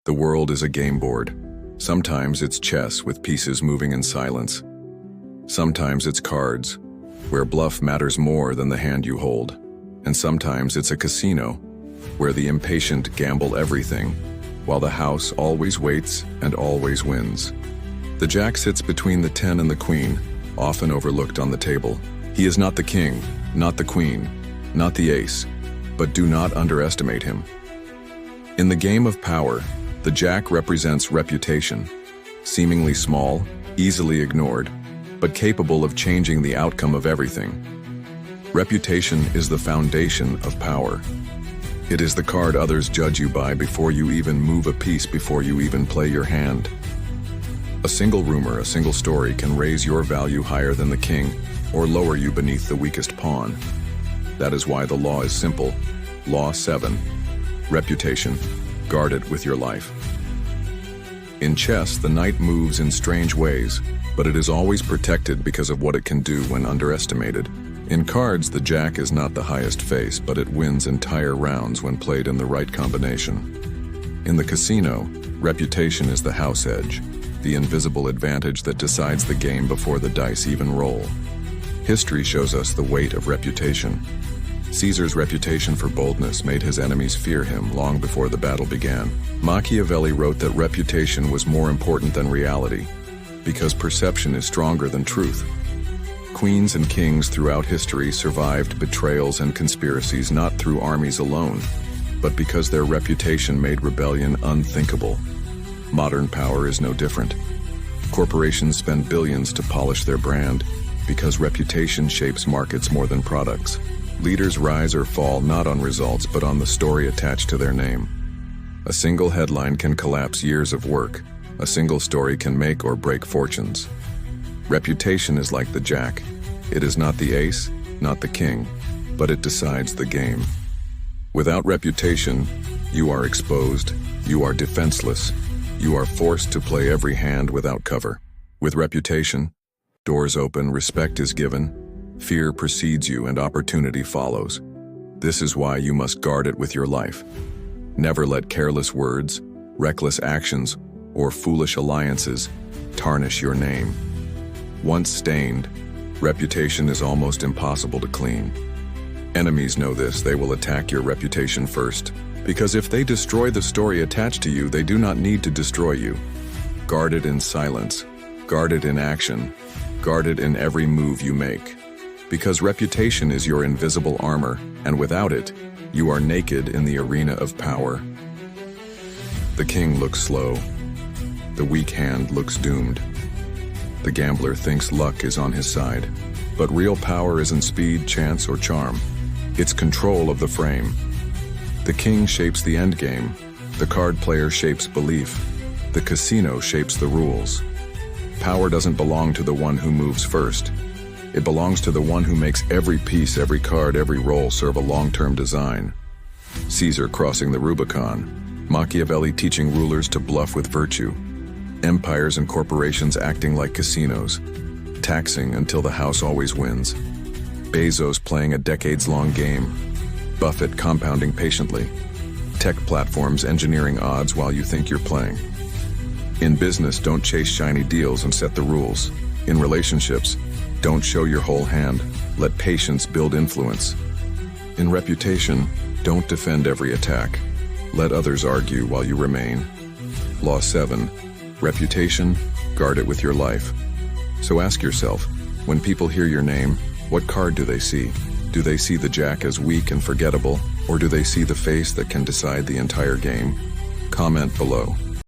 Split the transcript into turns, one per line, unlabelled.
The world is a game board. Sometimes it's chess with pieces moving in silence. Sometimes it's cards, where bluff matters more than the hand you hold. And sometimes it's a casino, where the impatient gamble everything, while the house always waits and always wins. The jack sits between the 10 and the queen, often overlooked on the table. He is not the king, not the queen, not the ace, but do not underestimate him. In the game of power, the jack represents reputation, seemingly small, easily ignored, but capable of changing the outcome of everything. Reputation is the foundation of power. It is the card others judge you by before you even move a piece, before you even play your hand. A single rumor, a single story can raise your value higher than the king, or lower you beneath the weakest pawn. That is why the law is simple. Law 7. Reputation. Guard it with your life. In chess, the knight moves in strange ways, but it is always protected because of what it can do when underestimated. In cards, the jack is not the highest face, but it wins entire rounds when played in the right combination. In the casino, reputation is the house edge, the invisible advantage that decides the game before the dice even roll. History shows us the weight of reputation. Caesar's reputation for boldness made his enemies fear him long before the battle began. Machiavelli wrote that reputation was more important than reality, because perception is stronger than truth. Queens and kings throughout history survived betrayals and conspiracies not through armies alone, but because their reputation made rebellion unthinkable. Modern power is no different. Corporations spend billions to polish their brand, because reputation shapes markets more than products. Leaders rise or fall not on results, but on the story attached to their name. A single headline can collapse years of work. A single story can make or break fortunes. Reputation is like the jack. It is not the ace, not the king, but it decides the game. Without reputation, you are exposed, you are defenseless, you are forced to play every hand without cover. With reputation, doors open, respect is given, fear precedes you, and opportunity follows. This is why you must guard it with your life. Never let careless words, reckless actions, or foolish alliances tarnish your name. Once stained, reputation is almost impossible to clean. Enemies know this. They will attack your reputation first, because if they destroy the story attached to you, they do not need to destroy you. Guard it in silence, guard it in action, guard it in every move you make. Because reputation is your invisible armor, and without it, you are naked in the arena of power. The king looks slow. The weak hand looks doomed. The gambler thinks luck is on his side. But real power isn't speed, chance, or charm. It's control of the frame. The king shapes the endgame. The card player shapes belief. The casino shapes the rules. Power doesn't belong to the one who moves first. It belongs to the one who makes every piece, every card, every roll serve a long-term design. Caesar crossing the Rubicon. Machiavelli teaching rulers to bluff with virtue. Empires and corporations acting like casinos, taxing until the house always wins. Bezos playing a decades-long game. Buffett compounding patiently. Tech platforms engineering odds while you think you're playing. In business, don't chase shiny deals and set the rules. In relationships, don't show your whole hand. Let patience build influence. In reputation, don't defend every attack. Let others argue while you remain. Law 7. Reputation, guard it with your life. So ask yourself, when people hear your name, what card do they see? Do they see the jack as weak and forgettable, or do they see the face that can decide the entire game? Comment below.